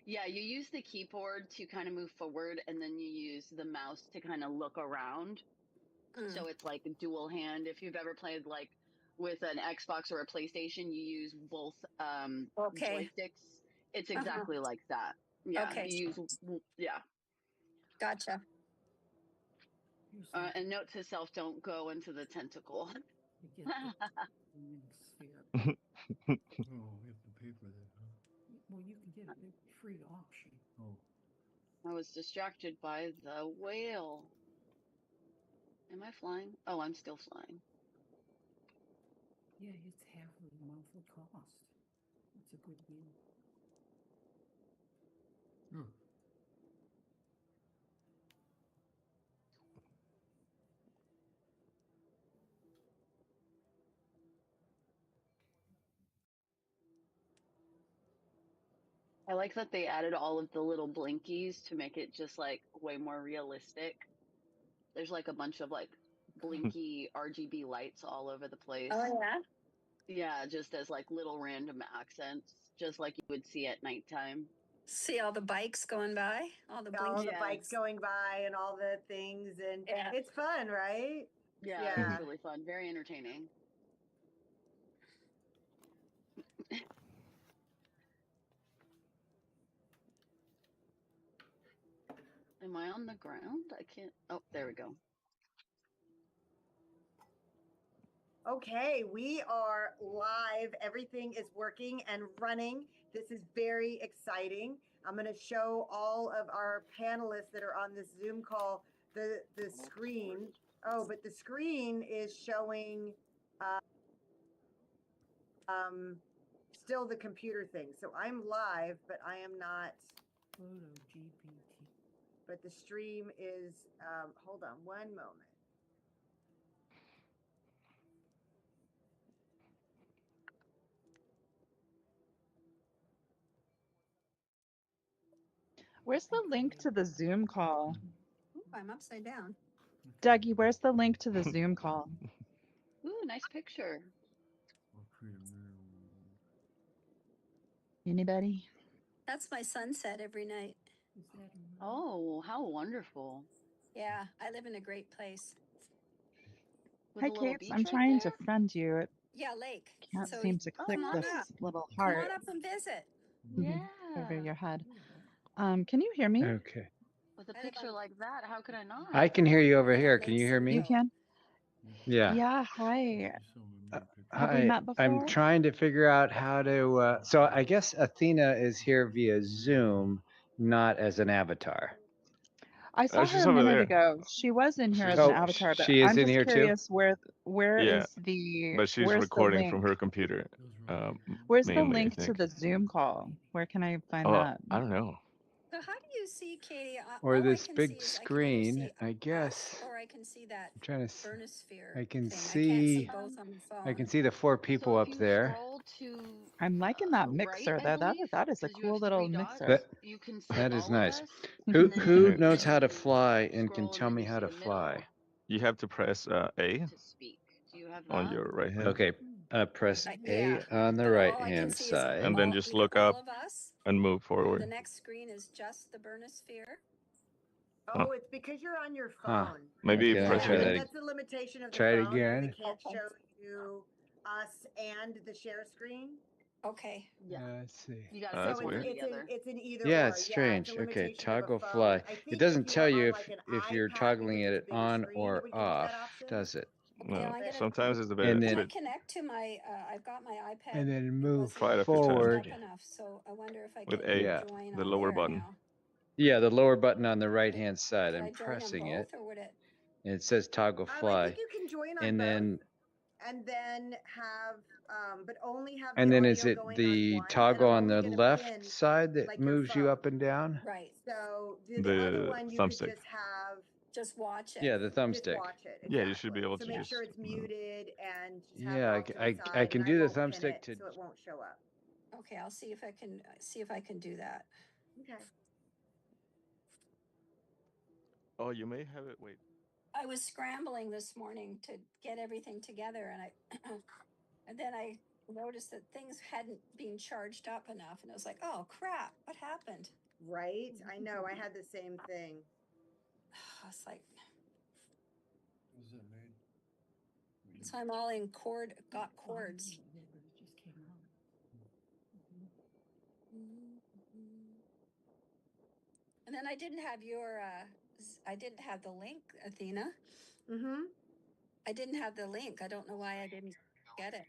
Yeah, you use the keyboard to kind of move forward, and then you use the mouse to kind of look around. So Mm. it's like dual hand. If you've ever played like with an Xbox or a PlayStation, you use both Okay. joysticks. It's Uh-huh. exactly like that. Yeah, Okay. you use yeah. Gotcha. And note to self: don't go into the tentacle. Oh, we have to pay for that, huh? Well, you can get a free option. Oh. I was distracted by the whale. Am I flying? Oh, I'm still flying. Yeah, it's half of the monthly cost. It's a good deal. Oh. I like that they added all of the little blinkies to make it just like way more realistic. There's like a bunch of like blinky RGB lights all over the place. Oh yeah. Yeah, just as like little random accents, just like you would see at nighttime. See all the bikes going by, all the All blinky. the Yeah. bikes going by and all the things, and Yeah. it's fun, right? Yeah, Yeah. it's really fun, very entertaining. Am I on the ground? I can't. Oh, there we go. Okay, we are live. Everything is working and running. This is very exciting. I'm going to show all of our panelists that are on this Zoom call the screen. Oh, but the screen is showing still the computer thing. So I'm live, but I am not. Photo GPT. But the stream is. Hold on one moment. Where's the link to the Zoom call? Ooh, I'm upside down. Dougie, where's the link to the Zoom call? Ooh, nice picture. Anybody? That's my sunset every night. Oh, how wonderful. Yeah, I live in a great place. With Hi, a little Kate. beach I'm right trying to there? friend you. It Yeah, lake. can't So seem to click come on this up. little Come heart on up and visit. over Yeah. your head. Can you hear me? Okay. With a I live picture on- like that, how could I not? I can hear you over live on here. Lake Can you hear me? You Simcoe. can? Yeah. Yeah, hi. Have we Hi. met I'm before? trying to figure out how to. So I guess Athena is here via Zoom, not as an avatar. I saw She's her a over minute there. ago. She was in here She's as an Oh, avatar, but she is I'm in just here too. curious where Yeah, is the but she's where's the recording from link? her computer, Where's the mainly, I link to think. the Zoom call? Where can I find Oh, that? I don't know. So how do you see, Katie? Or All I this can see big is I can either screen, see I us guess. or I can see that I'm trying to. burnosphere I can thing. I can't see see. both on the phone. I can see the 4 people So if up you there. scroll to I'm liking that the right, mixer I though. believe, That is a because you have cool three little dots, mixer. That you can see that is all of nice. us. Who And then Right. knows when how to you fly and can scroll and tell then me you how see to the middle, fly? You have to press A to speak. Do you have on that? your right hand, Okay, press Yeah, A on the but right all I can hand see is side. and then all, just either look all up of us. and move The forward. next screen is just the burnosphere. Huh. Oh, it's because you're on your Huh. phone. Maybe Okay, let me press try it. that. That's the limitation of the Try it phone. Is again. it can't Okay. show you us and the share screen. Okay. Yeah. Let's see. You gotta Oh, see that's one or weird. the other. It's an either Yeah, or. it's Yeah, strange. it's a Okay, limitation of a toggle phone. fly. I think It doesn't if you tell are you on if like an you're iPad, toggling because it's it a bigger on screen, or it would give you off, that option. does it? Okay, No, am I gonna sometimes it's a And bit. Can I then connect to my I've got my iPad. and then It move wasn't Try it a few times. charged forward. up enough, so I wonder if I With can A, Yeah. join the on lower there button. now. Yeah, the lower button on the right hand side. Can I'm I join on pressing both, it, or would it? and it says toggle I fly. think you can join on And both, then have, but only have and the then audio is it going on the one. toggle and I'm on only the gonna left pin side that like your moves you phone. up and down? Right. So the other The one you could thumbstick. just have Just watch it. Yeah, the just thumbstick. watch it. Yeah, you should be able So to make just. sure it's muted and just have it Yeah, off to the side. I can and do the won't pin thumbstick it, to. so it won't show up. Okay, I'll see if I can do that. Okay. Oh, you may have it. Wait. I was scrambling this morning to get everything together, and and then I noticed that things hadn't been charged up enough, and I was like, oh crap, what happened? Right? I know. I had the same thing. I was like, Was it made? so I'm all in got cords. Yeah, but it just came on. And then I didn't have your, I didn't have the link, Athena. Mm-hmm. I didn't have the link. I don't know why I didn't get it.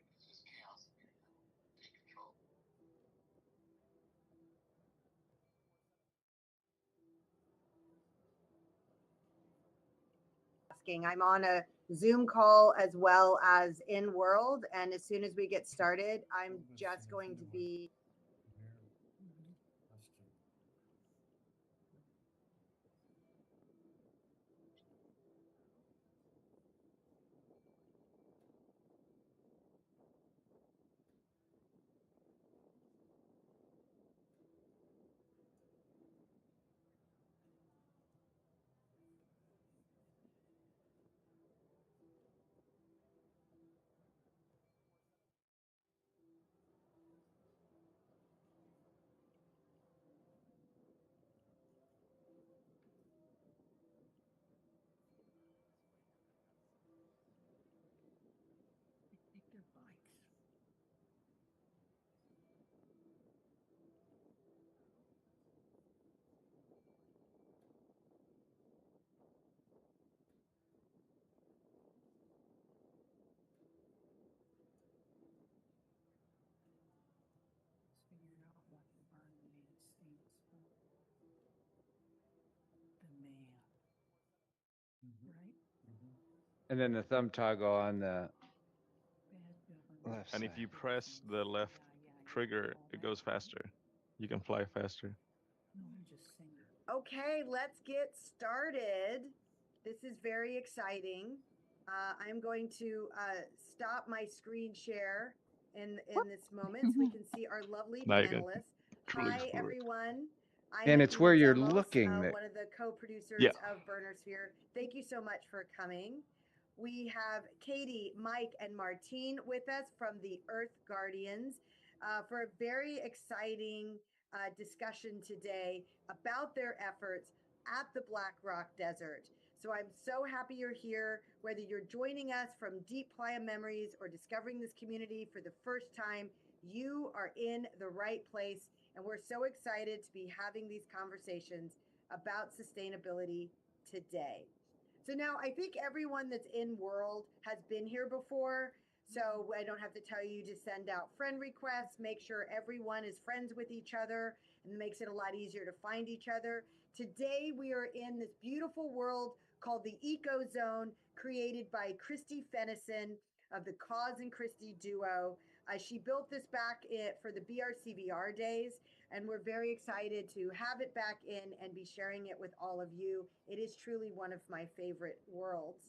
I'm on a Zoom call as well as in world. And as soon as we get started, I'm just going to be. Take their bikes. Figured out what Barney made stinks. The man. Right? And then the thumb toggle on the Bad government. left And side. if you press the left trigger, it goes faster. You can fly faster. No, I'm just saying. Okay, let's get started. This is very exciting. I'm going to stop my screen share in this moment so we can see our lovely Now you can panelists. truly Hi, explore it. everyone. I'm And it's Athena where you're Zamos, looking that one of the co-producers Yeah. of Burnersphere. Thank you so much for coming. We have Katie, Mike, and Martine with us from the Earth Guardians for a very exciting discussion today about their efforts at the Black Rock Desert. So I'm so happy you're here, whether you're joining us from deep playa memories or discovering this community for the first time, you are in the right place. And we're so excited to be having these conversations about sustainability today. So now I think everyone that's in world has been here before. So I don't have to tell you to send out friend requests, make sure everyone is friends with each other, and makes it a lot easier to find each other. Today we are in this beautiful world called the Eco Zone, created by Christy Fennison of the Cause and Christy duo. She built this back for the BRCVR days, and we're very excited to have it back in and be sharing it with all of you. It is truly one of my favorite worlds.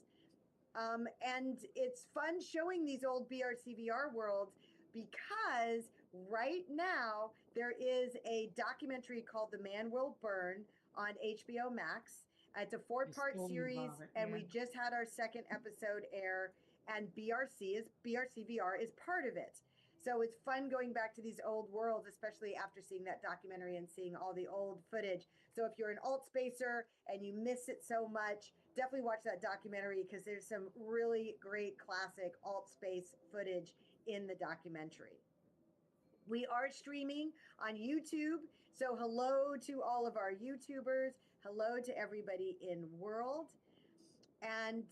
And it's fun showing these old BRCVR worlds because right now there is a documentary called The Man Will Burn on HBO Max. It's a 4-part series, and we just had our second episode air, and BRCVR is part of it. So it's fun going back to these old worlds, especially after seeing that documentary and seeing all the old footage. So if you're an alt spacer and you miss it so much, definitely watch that documentary because there's some really great classic alt space footage in the documentary. We are streaming on YouTube. So hello to all of our YouTubers. Hello to everybody in world. And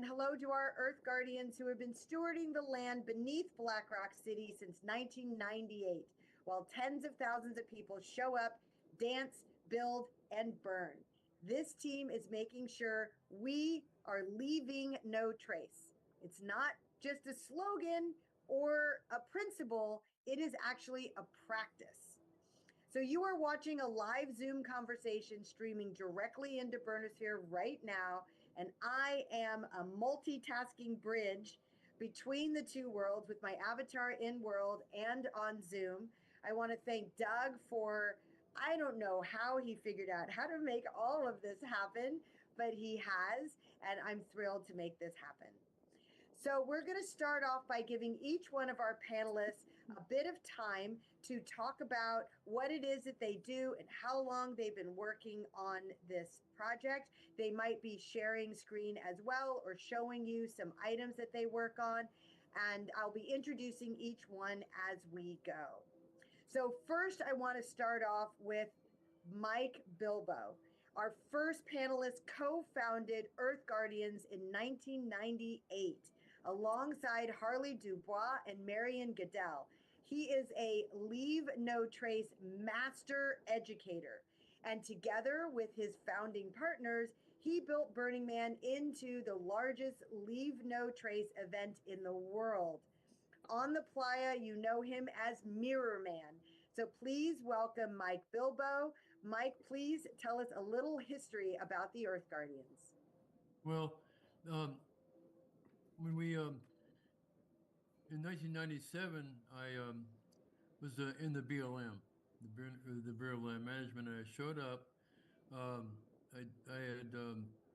hello to our Earth Guardians who have been stewarding the land beneath Black Rock City since 1998, while tens of thousands of people show up, dance, build, and burn. This team is making sure we are leaving no trace. It's not just a slogan or a principle, it is actually a practice. So you are watching a live Zoom conversation streaming directly into Burnersphere right now, and I am a multitasking bridge between the two worlds with my avatar in world and on Zoom. I want to thank Doug for, I don't know how he figured out how to make all of this happen, but he has, and I'm thrilled to make this happen. So we're going to start off by giving each one of our panelists a bit of time to talk about what it is that they do and how long they've been working on this project. They might be sharing screen as well or showing you some items that they work on. And I'll be introducing each one as we go. So first, I want to start off with Mike Bilbo. Our first panelist co-founded Earth Guardians in 1998 alongside Harley Dubois and Marion Goodell. He is a Leave No Trace master educator. And together with his founding partners, he built Burning Man into the largest Leave No Trace event in the world. On the playa, you know him as Mirror Man. So please welcome Mike Bilbo. Mike, please tell us a little history about the Earth Guardians. Well, when we in 1997, I was in the BLM, the Bureau of Land Management. And I showed up. I had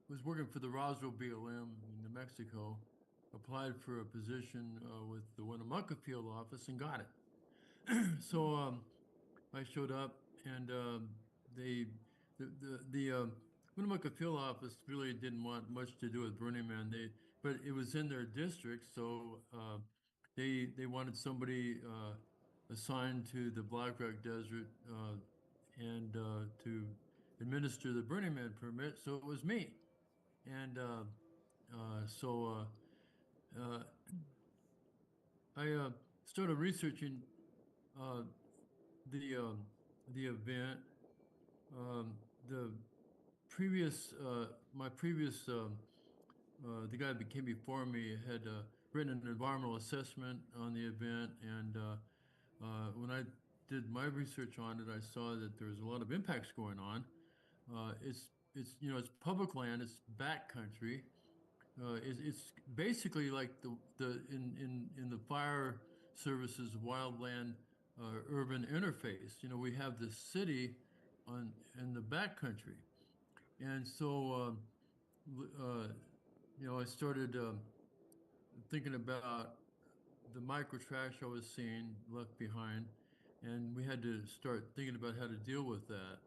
was working for the Roswell BLM in New Mexico, applied for a position with the Winnemucca field office and got it. So I showed up, and the Winnemucca field office really didn't want much to do with Burning Man. But it was in their district, so they wanted somebody assigned to the Black Rock Desert and to administer the Burning Man permit. So it was me, and uh, I started researching uh, the the event. The previous my previous the guy that came before me had written an environmental assessment on the event, and when I did my research on it, I saw that there's a lot of impacts going on. It's it's public land, it's backcountry. It's basically like the in the fire services wildland urban interface. You know, we have the city on in the backcountry, and so I started thinking about the micro trash I was seeing left behind, and we had to start thinking about how to deal with that.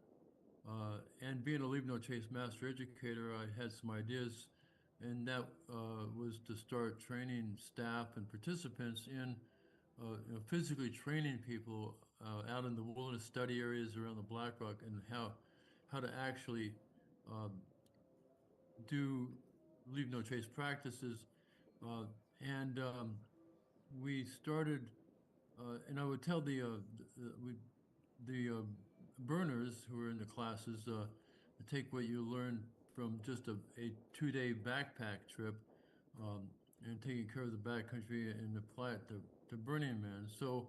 And being a Leave No Trace master educator, I had some ideas, and that was to start training staff and participants in physically training people out in the wilderness study areas around the Black Rock and how to actually um, do Leave No Trace practices. Uh, and we started, and I would tell the burners who are in the classes to take what you learn from just a 2-day backpack trip and taking care of the backcountry and apply it to Burning Man. So,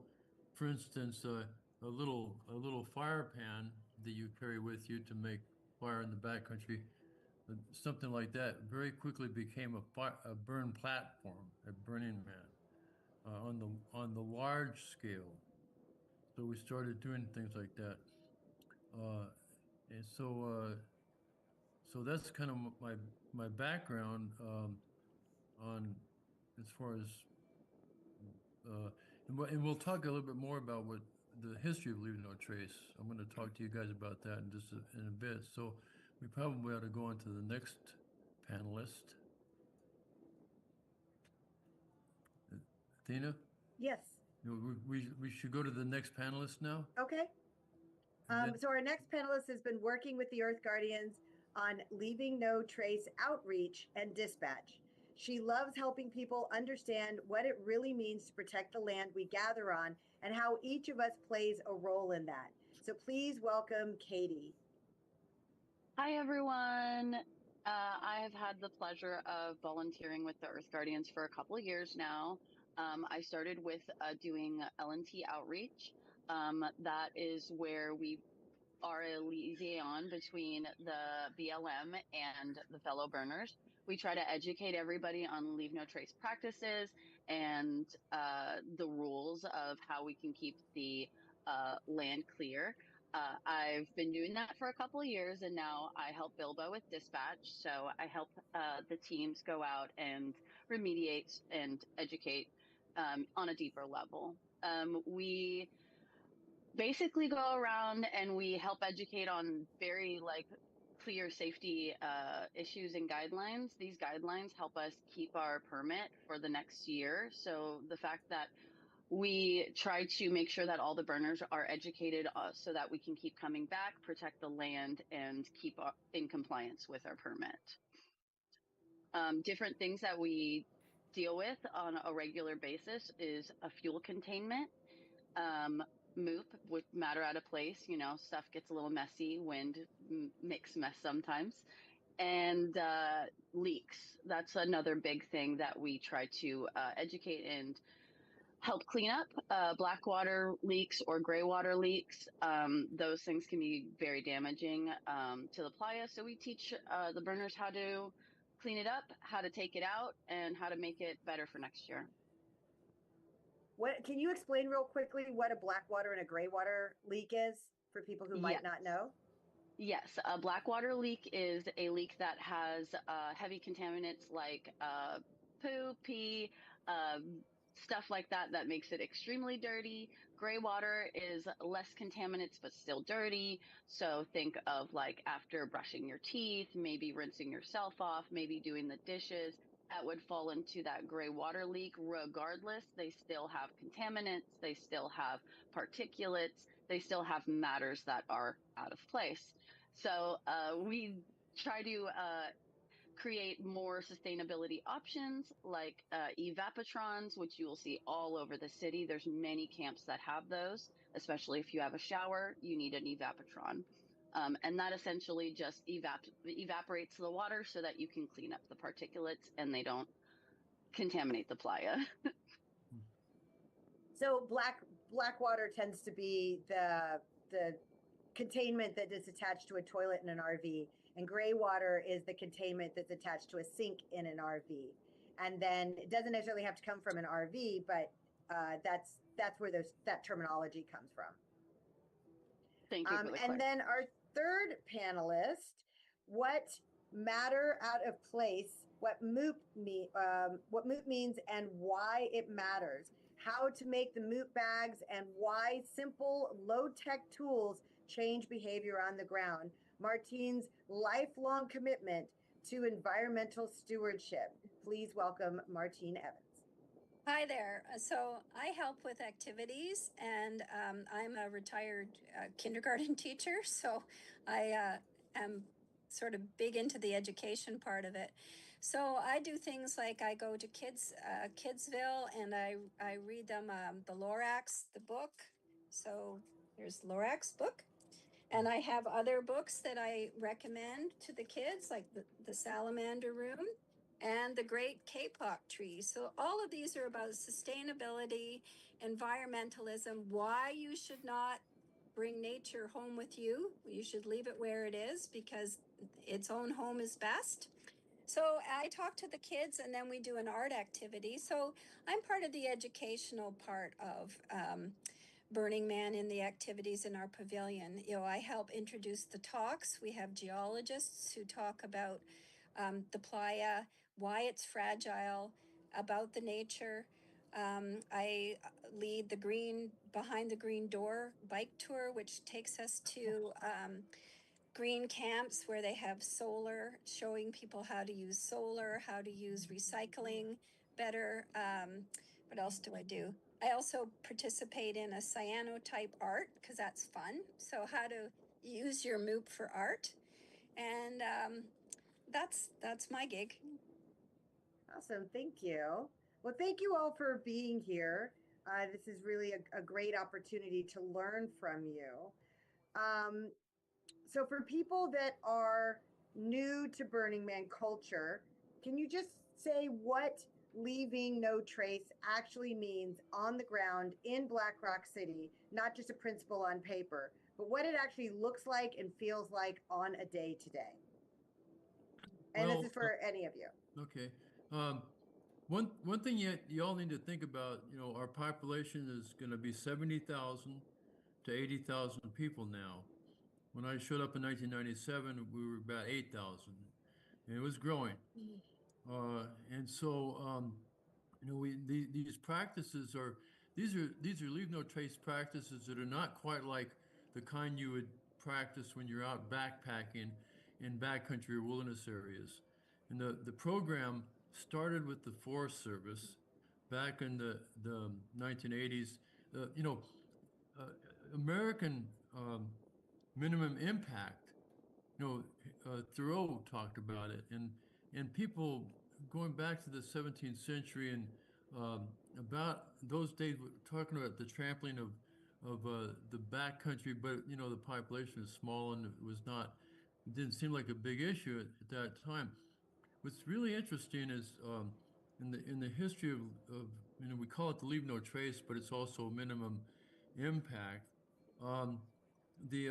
for instance, a little fire pan that you carry with you to make fire in the backcountry, something like that, very quickly became a burn platform at Burning Man on the large scale. So we started doing things like that. Uh, and so that's kind of my background on as far as and we'll talk a little bit more about what the history of Leave No Trace. I'm going to talk to you guys about that in a bit. So we probably ought to go on to the next panelist. Athena? Yes. We should go to the next panelist now. Okay. So our next panelist has been working with the Earth Guardians on Leaving No Trace outreach and dispatch. She loves helping people understand what it really means to protect the land we gather on and how each of us plays a role in that. So please welcome Katie. Hi, everyone. I have had the pleasure of volunteering with the Earth Guardians for a couple of years now. I started with doing L&T outreach. That is where we are a liaison between the BLM and the fellow burners. We try to educate everybody on Leave No Trace practices and the rules of how we can keep the land clear. I've been doing that for a couple of years, and now I help Bilbo with dispatch. So I help the teams go out and remediate and educate on a deeper level. We basically go around and we help educate on very clear safety issues and guidelines. These guidelines help us keep our permit for the next year. So the fact that we try to make sure that all the burners are educated so that we can keep coming back, protect the land, and keep in compliance with our permit. Different things that we deal with on a regular basis is a fuel containment. MOOP would matter at a place, stuff gets a little messy, wind makes mess sometimes. And leaks, that's another big thing that we try to educate and help clean up. Black water leaks or gray water leaks, those things can be very damaging to the playa. So we teach the burners how to clean it up, how to take it out, and how to make it better for next year. What can you explain real quickly what a black water and a gray water leak is for people who might not know? Yes, a black water leak is a leak that has heavy contaminants like poo, pee, stuff like that makes it extremely dirty. Gray water is less contaminants but still dirty. So think of after brushing your teeth, maybe rinsing yourself off, maybe doing the dishes. That would fall into that gray water leak. Regardless, they still have contaminants, they still have particulates, they still have matters that are out of place. So we try to create more sustainability options like evapotrons, which you will see all over the city. There's many camps that have those, especially if you have a shower, you need an evapotron. And that essentially just evaporates the water so that you can clean up the particulates and they don't contaminate the playa. So black water tends to be the containment that is attached to a toilet in an RV, and gray water is the containment that's attached to a sink in an RV. And then it doesn't necessarily have to come from an RV, but that's where that terminology comes from. Thank you for the and then our third panelist, what matter out of place, what MOOP means and why it matters, how to make the MOOP bags, and why simple low-tech tools change behavior on the ground. Martine's lifelong commitment to environmental stewardship. Please welcome Martine Evans. Hi there. So I help with activities, and I'm a retired kindergarten teacher, so I am sort of big into the education part of it. So I do things like I go to Kidsville, and I read them the Lorax, the book. So here's Lorax book. And I have other books that I recommend to the kids, like the Salamander Room and the Great Kapok Tree. So all of these are about sustainability, environmentalism, why you should not bring nature home with you. You should leave it where it is because its own home is best. So I talk to the kids, and then we do an art activity. So I'm part of the educational part of Burning Man in the activities in our pavilion. I help introduce the talks. We have geologists who talk about the playa, why it's fragile, about the nature. I lead the Behind the Green Door bike tour, which takes us to green camps where they have solar, showing people how to use solar, how to use recycling better. What else do I do? I also participate in a cyanotype art because that's fun. So how to use your MOOP for art. And that's my gig. Awesome, thank you. Well, thank you all for being here. This is really a great opportunity to learn from you. So for people that are new to Burning Man culture, can you just say what leaving no trace actually means on the ground in Black Rock City, not just a principle on paper, but what it actually looks like and feels like on a day to day? And this is for any of you. Okay. One thing you all need to think about, our population is going to be 70,000, to 80,000 people now. When I showed up in 1997, we were about 8,000, and it was growing. And so, you know, these practices are these are leave no trace practices that are not quite like the kind you would practice when you're out backpacking in backcountry or wilderness areas. And the program started with the Forest Service back in the 1980s. You know, American minimum impact. You know, Thoreau talked about it, and people going back to the 17th century and about those days, we're talking about the trampling of the backcountry, but you know the population is small and it didn't seem like a big issue at that time. What's really interesting is in the history of you know we call it the leave no trace, but it's also minimum impact. Um, the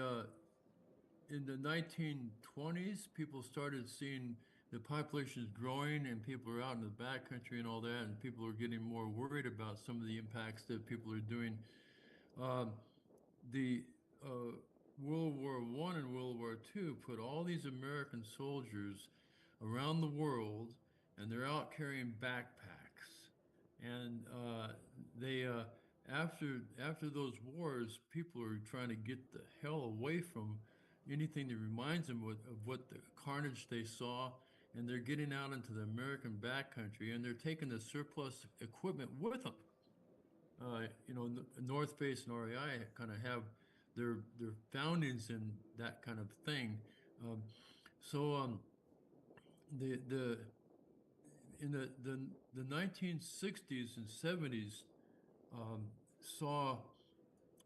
In the 1920s, people started seeing the population is growing and people are out in the backcountry and all that, and people are getting more worried about some of the impacts that people are doing. Um, the World War I and World War II put all these American soldiers around the world, and they're out carrying backpacks. And they after those wars, people are trying to get the hell away from anything that reminds them of what the carnage they saw, and they're getting out into the American backcountry, and they're taking the surplus equipment with them. You know, North Face and REI kind of have their foundings in that kind of thing. Um, so the in the 1960s and 70s saw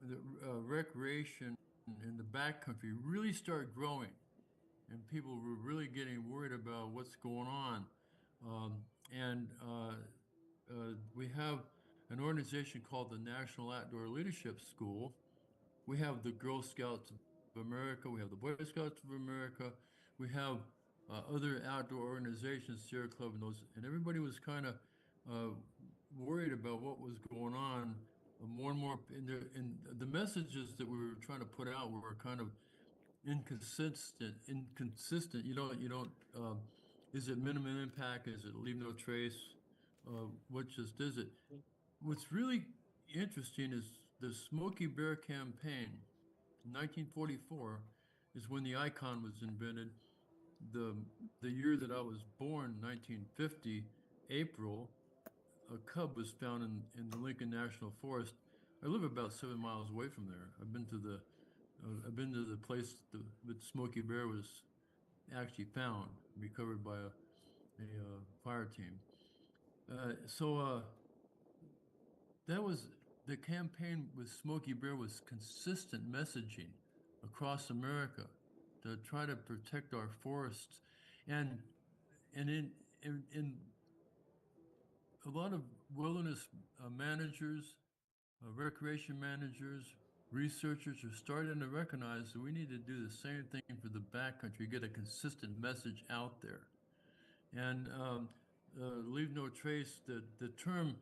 the recreation in the backcountry really start growing, and people were really getting worried about what's going on. Um, and We have an organization called the National Outdoor Leadership School. We have the Girl Scouts of America. We have the Boy Scouts of America. We have other outdoor organizations, Sierra Club, and those. And everybody was kind of worried about what was going on. More and more, and the messages that we were trying to put out were kind of inconsistent. Inconsistent. You don't. Is it minimum impact? Is it leave no trace? What just is it? What's really interesting is the Smokey Bear campaign. In 1944 is when the icon was invented. The the year that I was born, 1950, April, a cub was found in the Lincoln National Forest. I live about 7 miles away from there. I've been to the place that Smokey Bear was actually found, recovered by a fire team. That was the campaign with Smokey Bear was consistent messaging across America to try to protect our forests, and in a lot of wilderness managers, recreation managers, researchers are starting to recognize that we need to do the same thing for the backcountry, get a consistent message out there, and leave no trace. The term,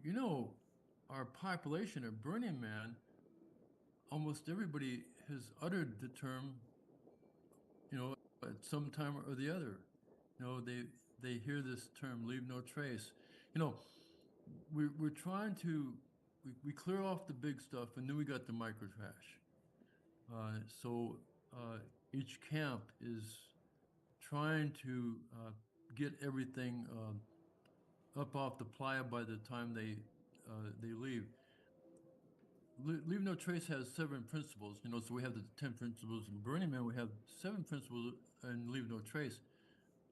you know, our population at Burning Man, almost everybody has uttered the term, you know, at some time or the other. You know, they hear this term, leave no trace. You know, we're trying to, we clear off the big stuff, and then we got the micro trash. Each camp is trying to get everything up off the playa by the time they leave. Leave no trace has 7 principles, you know. So we have the 10 principles in Burning Man. We have 7 principles in leave no trace.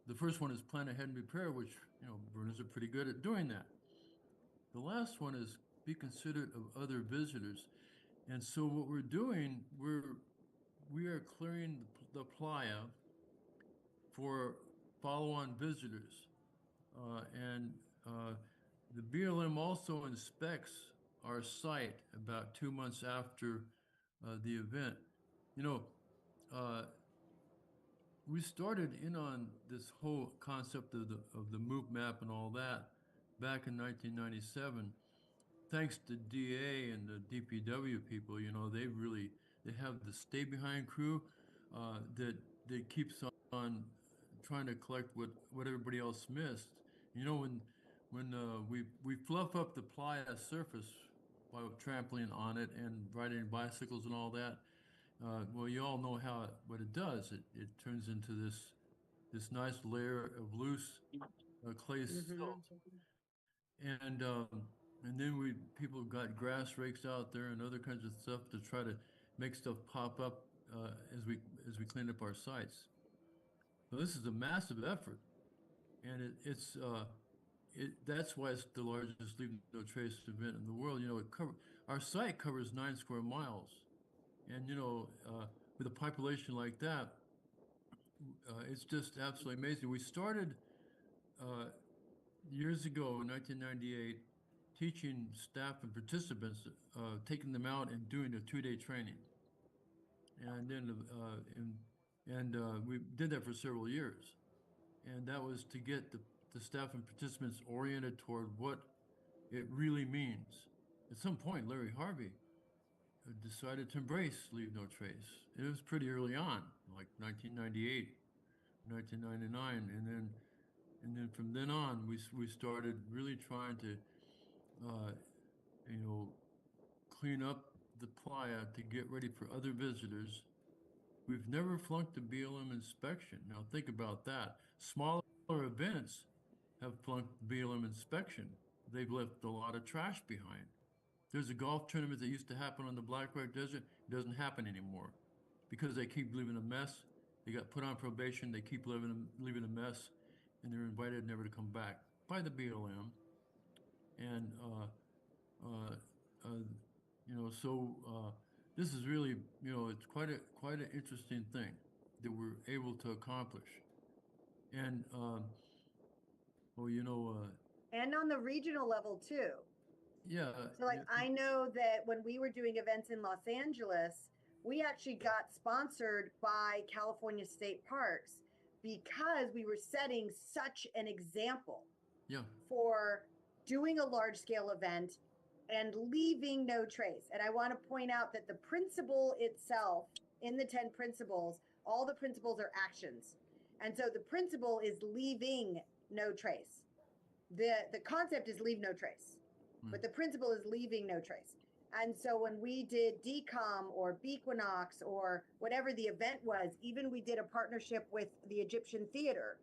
The first one is plan ahead and prepare, which, you know, burners are pretty good at doing that. The last one is be considerate of other visitors. And so what we're doing, we are clearing the playa for follow-on visitors. And the BLM also inspects our site about 2 months after the event. You know, we started in on this whole concept of the move map and all that back in 1997. thanks to DA and the DPW people, they have the stay behind crew that keeps on trying to collect what everybody else missed. When we fluff up the playa surface by trampling on it and riding bicycles and all that, well, you all know what it does. It turns into this nice layer of loose clay silt, and um, and then people got grass rakes out there and other kinds of stuff to try to make stuff pop up as we clean up our sites. So this is a massive effort, and that's why it's the largest Leave No Trace event in the world. Our site covers 9 square miles, and with a population like that, it's just absolutely amazing. We started uh, years ago in 1998 teaching staff and participants, taking them out and doing a 2-day training. And then we did that for several years. And that was to get the staff and participants oriented toward what it really means. At some point, Larry Harvey decided to embrace Leave No Trace. It was pretty early on, like 1998, 1999, and then from then on, we started really trying to, uh, clean up the playa to get ready for other visitors. We've never flunked a BLM inspection. Now think about that. Smaller events have flunked BLM inspection. They've left a lot of trash behind. There's a golf tournament that used to happen on the Black Rock Desert. It doesn't happen anymore because they keep leaving a mess. They got put on probation. They keep leaving a mess, and they're invited never to come back by the BLM. And uh, uh, this is really, it's quite an interesting thing that we're able to accomplish. And And on the regional level too. yeah. So like I know that when we were doing events in Los Angeles, we actually got sponsored by California State Parks because we were setting such an example for doing a large scale event and leaving no trace. And I want to point out that the principle itself in the 10 principles, all the principles are actions. And so the principle is leaving no trace. The concept is leave no trace, but the principle is leaving no trace. And so when we did DECOM or Bequinox or whatever the event was, even we did a partnership with the Egyptian Theater,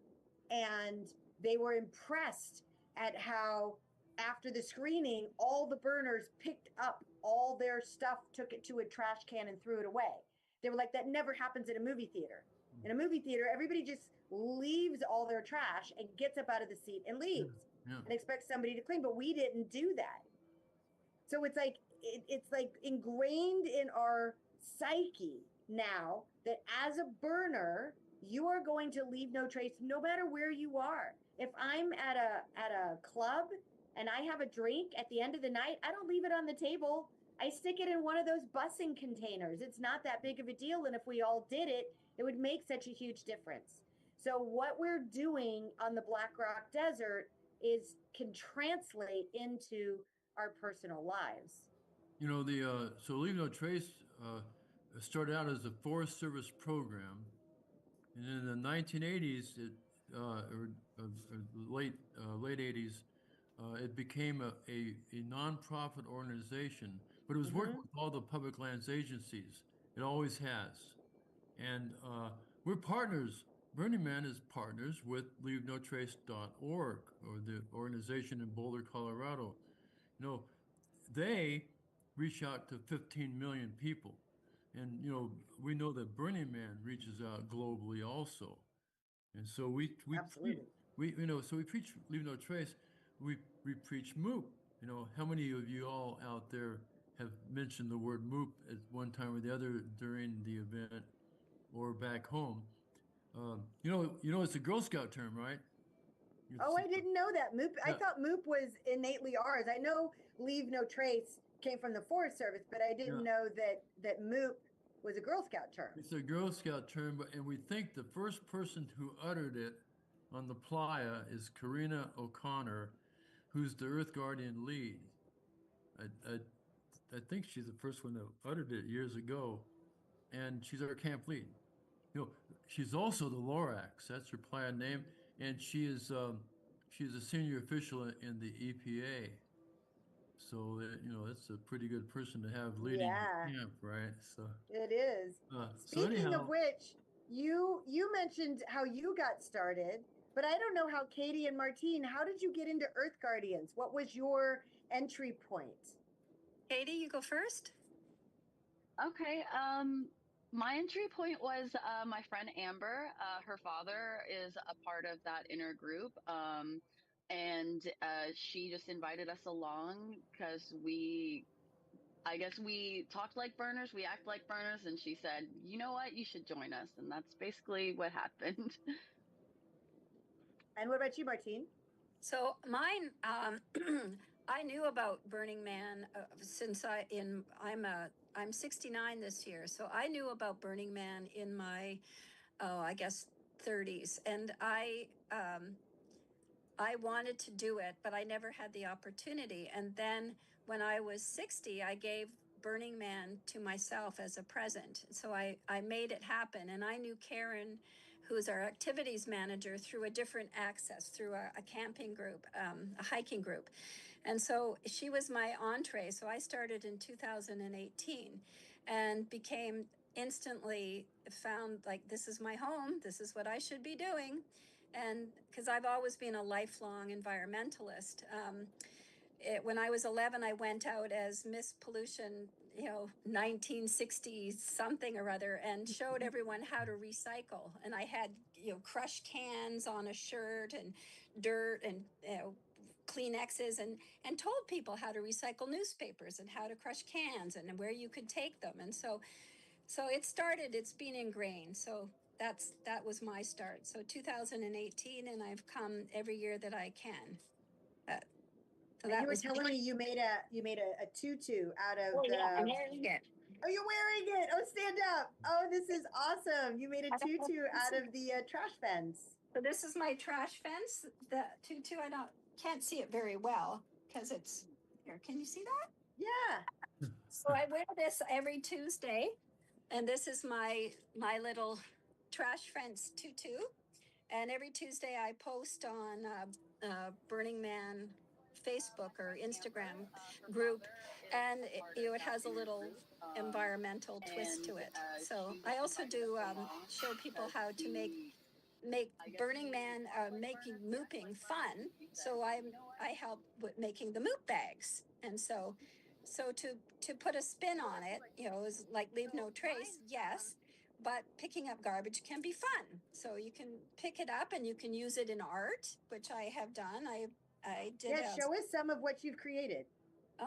and they were impressed at how after the screening, all the burners picked up all their stuff, took it to a trash can and threw it away. They were like, that never happens in a movie theater. In a movie theater, everybody just leaves all their trash and gets up out of the seat and leaves and expects somebody to clean, but we didn't do that. So it's like ingrained in our psyche now that as a burner, you are going to leave no trace no matter where you are. If I'm at a club and I have a drink at the end of the night, I don't leave it on the table. I stick it in one of those busing containers. It's not that big of a deal. And if we all did it, it would make such a huge difference. So what we're doing on the Black Rock Desert can translate into our personal lives. So Leave No Trace started out as a Forest Service program, and in the 1980s, late 80s, it became a nonprofit organization, but it was working with all the public lands agencies. It always has, and we're partners. Burning Man is partners with LeaveNoTrace.org, or the organization in Boulder, Colorado. They reach out to 15 million people. And, we know that Burning Man reaches out globally also. And so we preach Leave No Trace. We preach MOOP. How many of you all out there have mentioned the word MOOP at one time or the other during the event or back home? It's a Girl Scout term, right? Oh, I didn't know that. MOOP. I thought MOOP was innately ours. I know Leave No Trace came from the Forest Service, but I didn't know that MOOP was a Girl Scout term. It's a Girl Scout term, and we think the first person who uttered it on the playa is Karina O'Connor, who's the Earth Guardian lead. I think she's the first one that uttered it years ago, and she's our camp lead. She's also the Lorax. That's her playa name, and she's a senior official in the EPA. So that's a pretty good person to have leading Yeah. the camp, right? So it is. so Speaking anyhow, of which, you mentioned how you got started, but I don't know how Katie and Martine, how did you get into Earth Guardians? What was your entry point? Katie, you go first. Okay. My entry point was my friend Amber. Her father is a part of that inner group. And she just invited us along because I guess we talked like burners, we act like burners, and she said, you know what, you should join us. And that's basically what happened. And what about you, Martine? So mine, I knew about Burning Man since I'm 69 this year, so I knew about Burning Man in my, I guess 30s, and I wanted to do it, but I never had the opportunity. And then when I was 60, I gave Burning Man to myself as a present. So I made it happen. And I knew Karen, who's our activities manager, through a different access, through a camping group, a hiking group. And so she was my entree. So I started in 2018 and became instantly found like, this is my home, this is what I should be doing. And because I've always been a lifelong environmentalist. When I was 11, I went out as Miss Pollution, 1960 something or other, and showed everyone how to recycle. And I had, crushed cans on a shirt and dirt and, Kleenexes and told people how to recycle newspapers and how to crush cans and where you could take them. And so it's been ingrained. So that was my start. So 2018, and I've come every year that I can. So and that you were was telling me you made a tutu out of Oh the. yeah, I'm wearing it. Oh, you're wearing it. Oh, stand up. Oh, this is awesome. You made a tutu out of the trash fence. So this is my trash fence. The tutu, can't see it very well because it's here. Can you see that? Yeah. So I wear this every Tuesday, and this is my little trash fence tutu. And every Tuesday I post on Burning Man Facebook or Instagram group, and it has a little environmental twist to it. So I also do show people how to make Burning Man, making mooping fun. So I help with making the moop bags, and so to put a spin on it, is like leave no trace, yes, but picking up garbage can be fun. So you can pick it up and you can use it in art, which I have done. I did. Yeah, show us some of what you've created.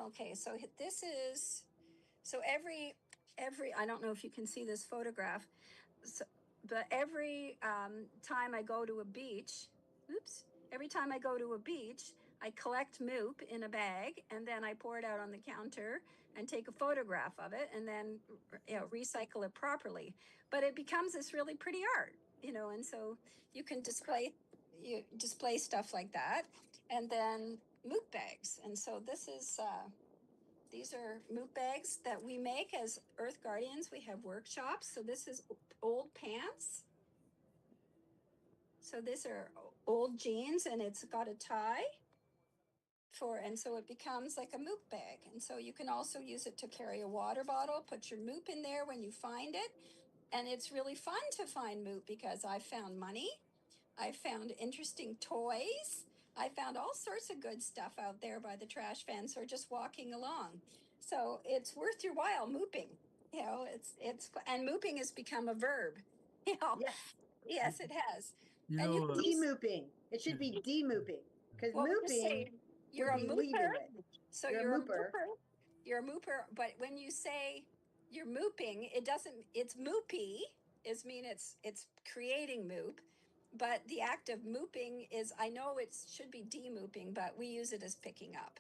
Okay, so this is every I don't know if you can see this photograph. So, but every time I go to a beach, every time I go to a beach, I collect moop in a bag and then I pour it out on the counter and take a photograph of it and then recycle it properly. But it becomes this really pretty art, and so you can display stuff like that, and then moop bags. And so these are moop bags that we make as Earth Guardians. We have workshops. So this is old pants. So these are old jeans, and it's got a tie and so it becomes like a moop bag. And so you can also use it to carry a water bottle, put your moop in there when you find it. And it's really fun to find moop because I found money. I found interesting toys. I found all sorts of good stuff out there by the trash fence or just walking along. So it's worth your while mooping. And mooping has become a verb. Yes. Yes, it has. and demooping. It should be demooping because mooping you're a mooper. leaving it. So you're a mooper. You're a mooper, but when you say you're mooping, it's moopy. It's creating moop. But the act of mooping is, I know it should be demooping, but we use it as picking up.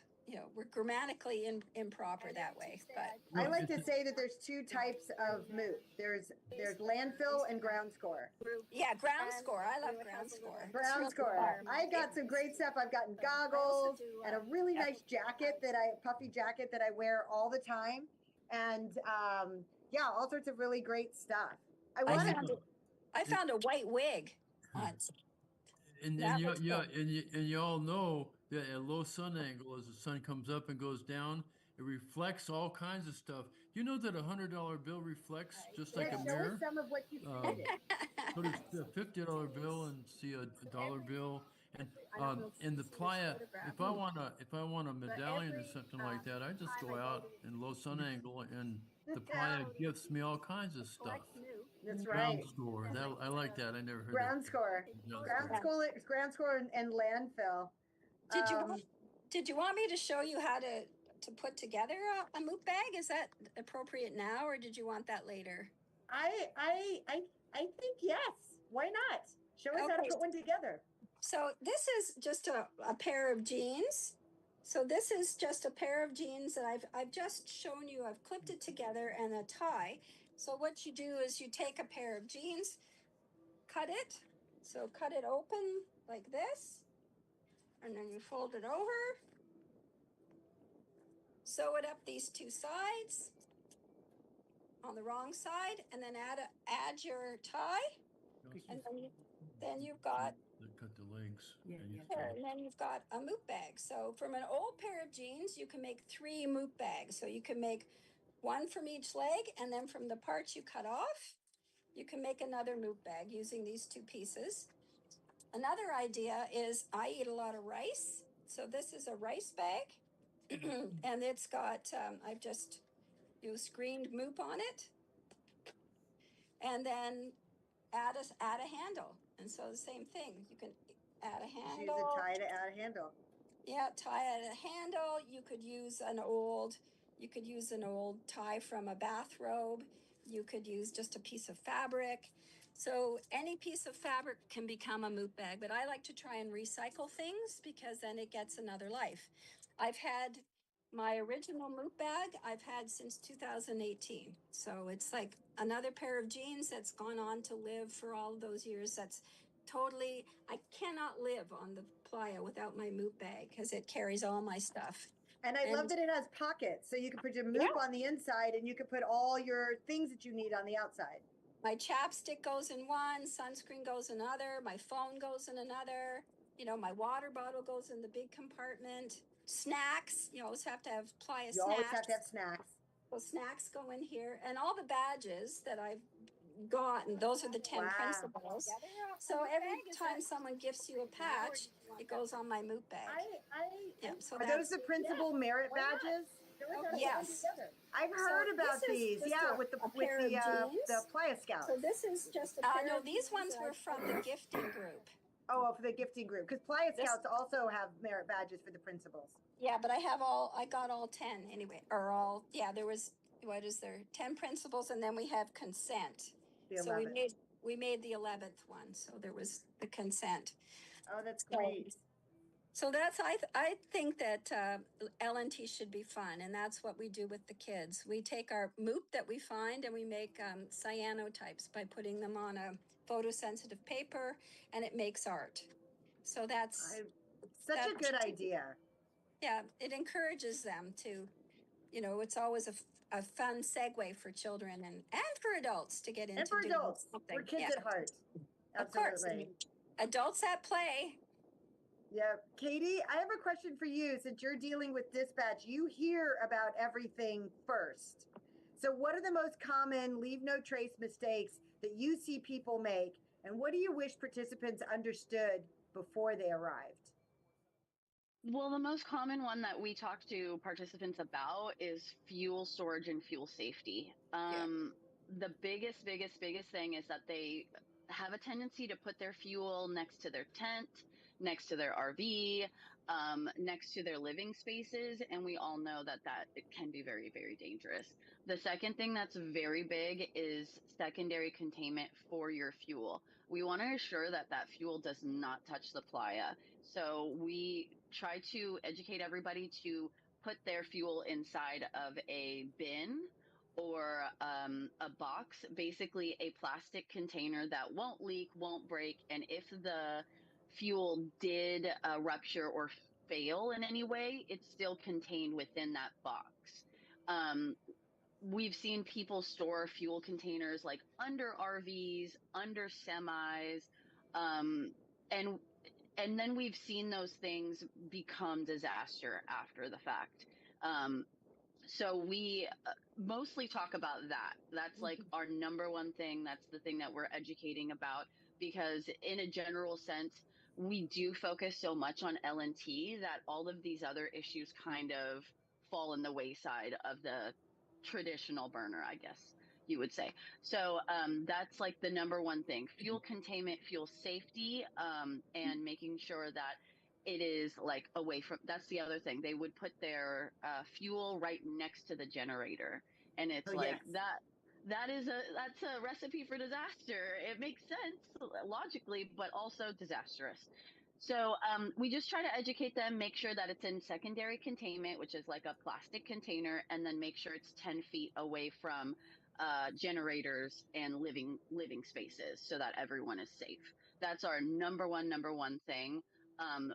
we're grammatically improper that way. But I like to say that there's two types of MOOP. There's landfill and ground score. yeah, ground score. I love ground score. It's Ground really score. fun. I got some great stuff. I've gotten goggles and a really nice jacket puffy jacket that I wear all the time. And yeah, all sorts of really great stuff. I found a white wig once. And That you, was yeah, cool. and you all know that at low sun angle, as the sun comes up and goes down, it reflects all kinds of stuff. You know that $100 bill reflects just like Yeah, a show us mirror? some of what you created. So does the $50 bill and see a dollar bill. And in the playa, if I want a medallion or something like that, I just go out in low sun angle, and the playa gives me all kinds of stuff. That's Ground right. score. I like that. I never heard Ground that. score. Ground score and landfill. Did you want me to show you how to put together a MOOP bag? Is that appropriate now, or did you want that later? I think yes. Why not? Show us how to put one together. So this is just a pair of jeans. So this is just a pair of jeans that I've just shown you. I've clipped it together and a tie. So what you do is you take a pair of jeans, cut it. So cut it open like this, and then you fold it over. Sew it up these two sides on the wrong side, and then add your tie, and then you've got Cut the legs. and then you've got a MOOP bag. So from an old pair of jeans, you can make 3 MOOP bags. So you can make one from each leg, and then from the parts you cut off, you can make another MOOP bag using these 2 pieces. Another idea is I eat a lot of rice. So this is a rice bag, and it's got, I've just used screened MOOP on it, and then add a handle. And so the same thing, you can add a handle. Use a tie to add a handle. Yeah, tie at a handle. You could use an old tie from a bathrobe. You could use just a piece of fabric. So any piece of fabric can become a MOOP bag, but I like to try and recycle things because then it gets another life. I've had my original MOOP bag I've had since 2018. So it's like another pair of jeans that's gone on to live for all of those years. That's totally, I cannot live on the playa without my MOOP bag because it carries all my stuff. And I love that it has pockets. So you can put your MOOP on the inside, and you can put all your things that you need on the outside. My chapstick goes in one, sunscreen goes in another, my phone goes in another, my water bottle goes in the big compartment. Snacks, you always have to have playa snacks. You always have to have snacks. So snacks go in here, and all the badges that I've gotten, those are the 10 principles. So every time someone gifts you a patch, it goes on my MOOP bag. So are those the principal merit badges? Yes. I've heard about these. Yeah, with the Playa Scouts. So this is just a pair. No, these ones were from the gifting group. Oh, for the gifting group, because Playa Scouts also have merit badges for the principals. Yeah, but I got all 10 anyway, there was, 10 principles, and then we have consent. So we made the 11th one, so there was the consent. Oh, that's great. So that's, I think that L&T should be fun, and that's what we do with the kids. We take our MOOP that we find, and we make cyanotypes by putting them on a photosensitive paper, and it makes art. So that's such a good idea. Yeah, it encourages them to, it's always a fun segue for children and for adults to get into. And for adults, we're kids at heart. Absolutely. Of course. Adults at play. Yeah. Katie, I have a question for you. Since you're dealing with dispatch, you hear about everything first. So what are the most common leave no trace mistakes that you see people make? And what do you wish participants understood before they arrived? Well, the most common one that we talk to participants about is fuel storage and fuel safety. The biggest thing is that they have a tendency to put their fuel next to their tent, next to their RV, next to their living spaces. And we all know that it can be very, very dangerous. The second thing that's very big is secondary containment for your fuel. We want to ensure that fuel does not touch the playa. So we try to educate everybody to put their fuel inside of a bin or a box, basically a plastic container that won't leak, won't break. And if the fuel did rupture or fail in any way, it's still contained within that box. We've seen people store fuel containers like under RVs, under semis, and and then we've seen those things become disaster after the fact. So we mostly talk about that. That's like our number one thing. That's the thing that we're educating about, because in a general sense, we do focus so much on L&T that all of these other issues kind of fall in the wayside of the traditional burner, I guess you would say. So that's like the number one thing: fuel containment, fuel safety, and making sure that it is like away from. That's the other thing. They would put their fuel right next to the generator, and it's Oh, like yes. that's a recipe for disaster. It makes sense logically, but also disastrous. So we just try to educate them, make sure that it's in secondary containment, which is like a plastic container, and then make sure it's 10 feet away from generators and living spaces, so that everyone is safe. That's our number one thing.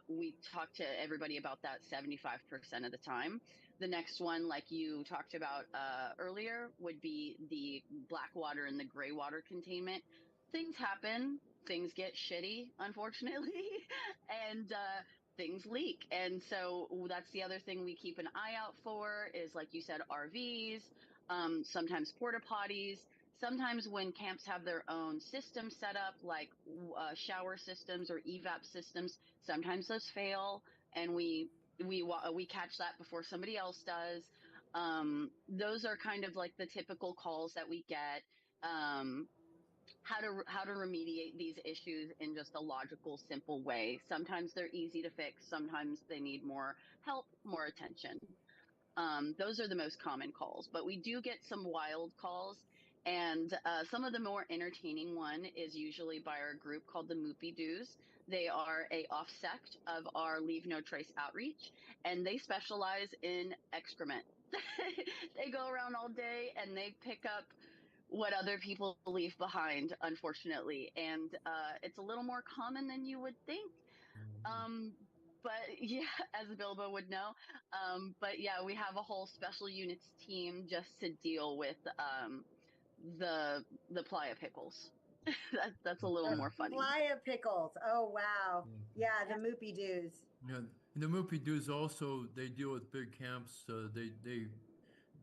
We talk to everybody about that 75% of the time. The next one, like you talked about earlier, would be the black water and the gray water containment. Things happen, things get shitty, unfortunately, and things leak. And so that's the other thing we keep an eye out for is, like you said, RVs, sometimes porta potties. Sometimes when camps have their own system set up, like shower systems or evap systems, sometimes those fail, and we catch that before somebody else does. Those are kind of like the typical calls that we get. How to remediate these issues in just a logical, simple way. Sometimes they're easy to fix. Sometimes they need more help, more attention. Those are the most common calls, but we do get some wild calls. And some of the more entertaining one is usually by our group called the Moopy Doos. They are a offsect of our Leave No Trace outreach, and they specialize in excrement. They go around all day and they pick up what other people leave behind, unfortunately. And it's a little more common than you would think. Um, but yeah, as Bilbo would know. But yeah, we have a whole special units team just to deal with the playa pickles. That's a little The more funny. playa pickles. Oh, wow. Yeah, the Yeah. moopy doos. Yeah, and the Moopy Doos also, they deal with big camps.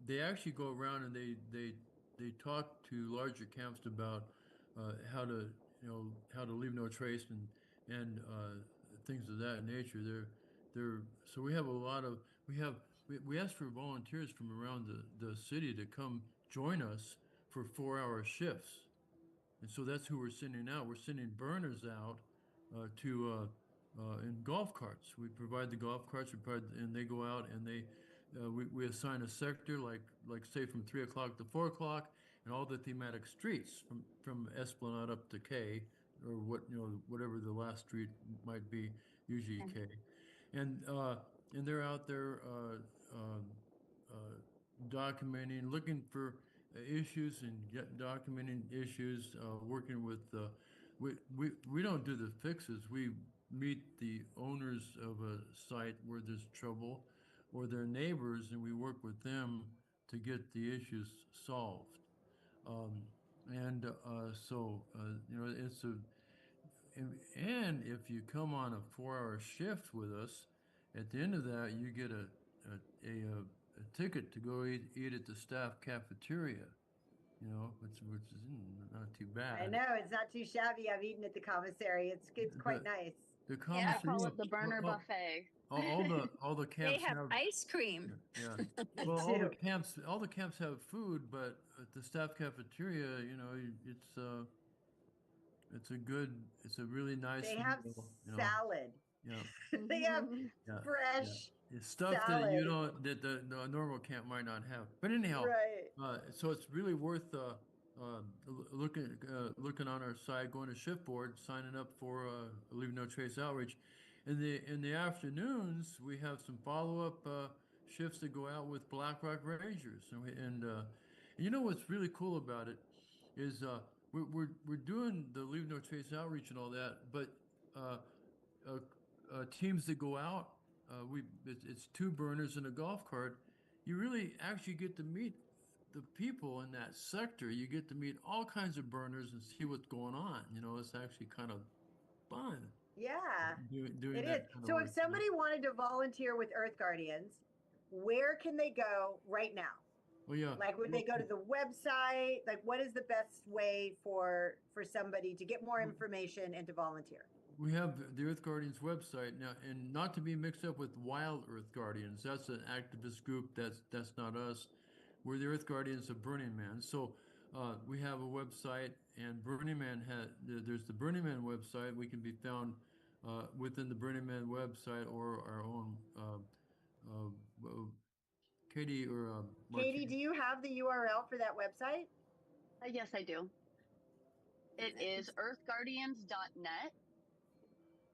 They actually go around and they talk to larger camps about how to how to leave no trace and things of that nature. So we have a lot of we ask for volunteers from around the city to come join us for 4-hour shifts. And so that's who we're sending out. We're sending burners out to in golf carts. We provide the golf carts, and they go out and we assign a sector like say from 3 o'clock to 4 o'clock, and all the thematic streets from Esplanade up to K, or whatever the last street might be, usually K, and they're out there documenting, looking for issues and documenting issues, working with, we don't do the fixes. We meet the owners of a site where there's trouble or their neighbors, and we work with them to get the issues solved. Um, it's and if you come on a 4-hour shift with us, at the end of that, you get a ticket to go eat at the staff cafeteria, which is not too I bad. know, it's not too shabby. I've eaten at the commissary. It's quite The, nice. the Yeah. I call commissary, it the burner buffet. all the They camps have have, ice cream. yeah. They Well, do. all the camps have food, but at the staff cafeteria, it's a really nice They have meal, salad. yeah. They have Yeah, yeah. fresh It's stuff that salad. the normal camp might not have. But anyhow, Right. so it's really worth looking on our site, going to Shiftboard, signing up for Leave No Trace outreach, In the afternoons, we have some follow-up shifts that go out with Black Rock Rangers, and you know what's really cool about it is we're doing the Leave No Trace outreach and all that, but uh, uh, teams that go out, it's two burners and a golf cart. You really actually get to meet the people in that sector. You get to meet all kinds of burners and see what's going on. You know, it's actually kind of fun Yeah, doing it that is. kind of So if work. somebody wanted to volunteer with Earth Guardians, where can they go right now? Well, yeah. Like, would they go to the website? Like, what is the best way for somebody to get more information and to volunteer? We have the Earth Guardians website now, and not to be mixed up with Wild Earth Guardians. That's an activist group. That's not us. We're the Earth Guardians of Burning Man. So we have a website, and Burning Man there's the Burning Man website. We can be found within the Burning Man website or our own. Katie or Katie, do Martine. you have the URL for that website? Yes, I do. It is earthguardians.net.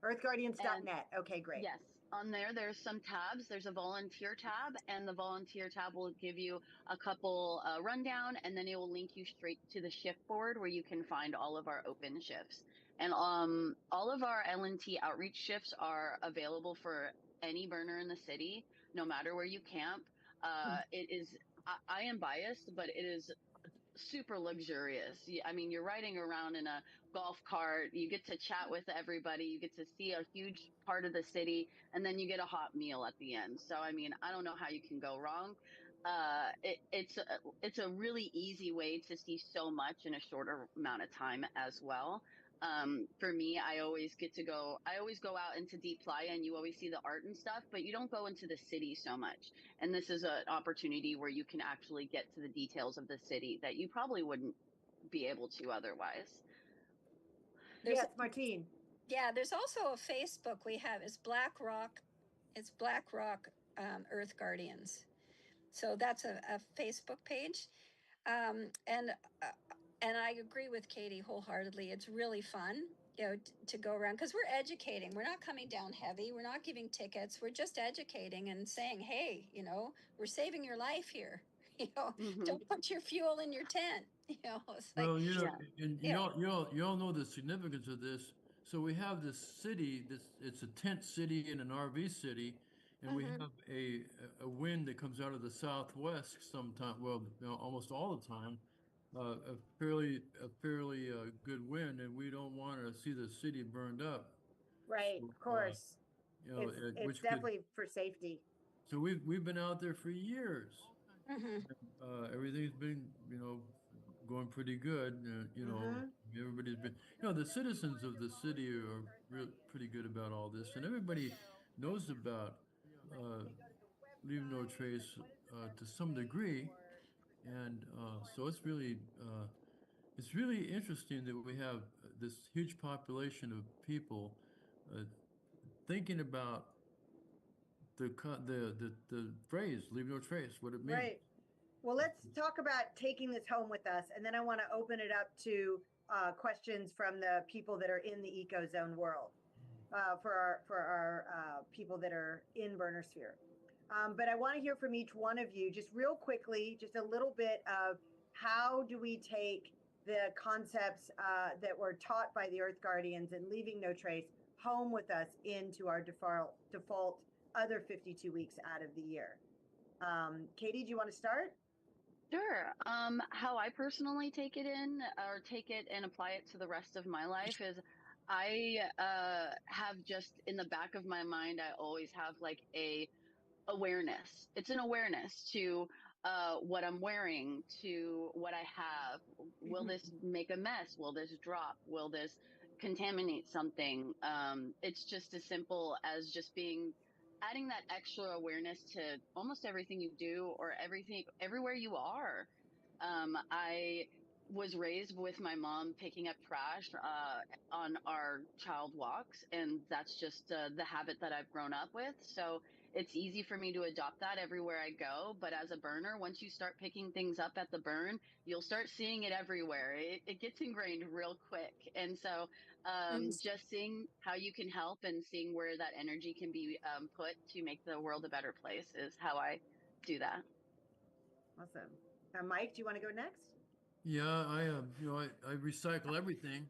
Earthguardians.net. Okay, great. Yes, on there, there's some tabs. There's a volunteer tab, and the volunteer tab will give you a couple rundown, and then it will link you straight to the shift board where you can find all of our open shifts. And all of our L&T outreach shifts are available for any burner in the city, no matter where you camp. It is, I am biased, but it is super luxurious. I mean, you're riding around in a golf cart, you get to chat with everybody, you get to see a huge part of the city, and then you get a hot meal at the end. So, I mean, I don't know how you can go wrong. It's a really easy way to see so much in a shorter amount of time as well. For me, I always go out into deep playa, and you always see the art and stuff, but you don't go into the city so much. And this is an opportunity where you can actually get to the details of the city that you probably wouldn't be able to otherwise. Yes, Martine. Yeah, there's also a Facebook we have. It's Black Rock Earth Guardians. So that's a Facebook page. And I agree with Katie wholeheartedly. It's really fun, you know, to go around because we're educating. We're not coming down heavy. We're not giving tickets. We're just educating and saying, hey, you know, we're saving your life here. You know, don't put your fuel in your tent. You know, it's like, Well, you know, Yeah. and you all know the significance of this. So we have this city, it's a tent city and an RV city, and we have a wind that comes out of the southwest sometime, well, you know, almost all the time, a fairly good wind, and we don't want to see the city burned up. Right, So, of course. you know, It's which could. definitely for safety. So we've been out there for years. mhm. Everything's been, you know, going pretty good. You know, everybody's been, you know, the citizens of the city are pretty good about all this, and everybody knows about uh, Leave No Trace to some degree, and so it's really interesting that we have this huge population of people uh, thinking about the phrase "Leave No Trace," what it means. Right. Well, let's talk about taking this home with us, and then I want to open it up to questions from the people that are in the ecozone world for our people that are in Burnersphere. But I want to hear from each one of you, just real quickly, just a little bit of how do we take the concepts that were taught by the Earth Guardians and Leaving No Trace home with us into our default other 52 weeks out of the year. Katie, do you want to start? Sure. How I personally take it in or take it and apply it to the rest of my life is I have just in the back of my mind, I always have like a awareness. It's an awareness to what I'm wearing, to what I have. Will this make a mess? Will this drop? Will this contaminate something? It's just as simple as just adding that extra awareness to almost everything you do or everywhere you are. I was raised with my mom picking up trash on our child walks, and that's just the habit that I've grown up with. So it's easy for me to adopt that everywhere I go. But as a burner, once you start picking things up at the burn, you'll start seeing it everywhere. It gets ingrained real quick. And so just seeing how you can help and seeing where that energy can be put to make the world a better place is how I do that. Awesome. Mike, do you want to go next? Yeah, I recycle everything.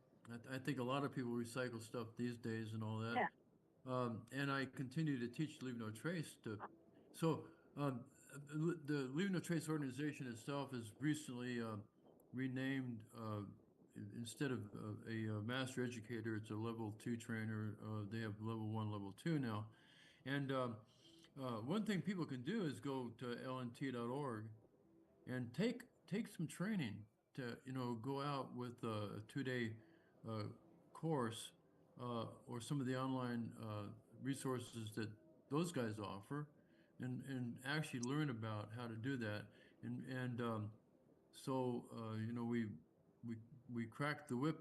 I think a lot of people recycle stuff these days and all that. Yeah. And I continue to teach Leave No Trace so the Leave No Trace organization itself is recently renamed, instead of a master educator, it's a level 2 trainer. They have level 1, level 2 now. And one thing people can do is go to lnt.org and take some training to go out with a 2-day course, or some of the online resources that those guys offer, and actually learn about how to do that. And so we cracked the whip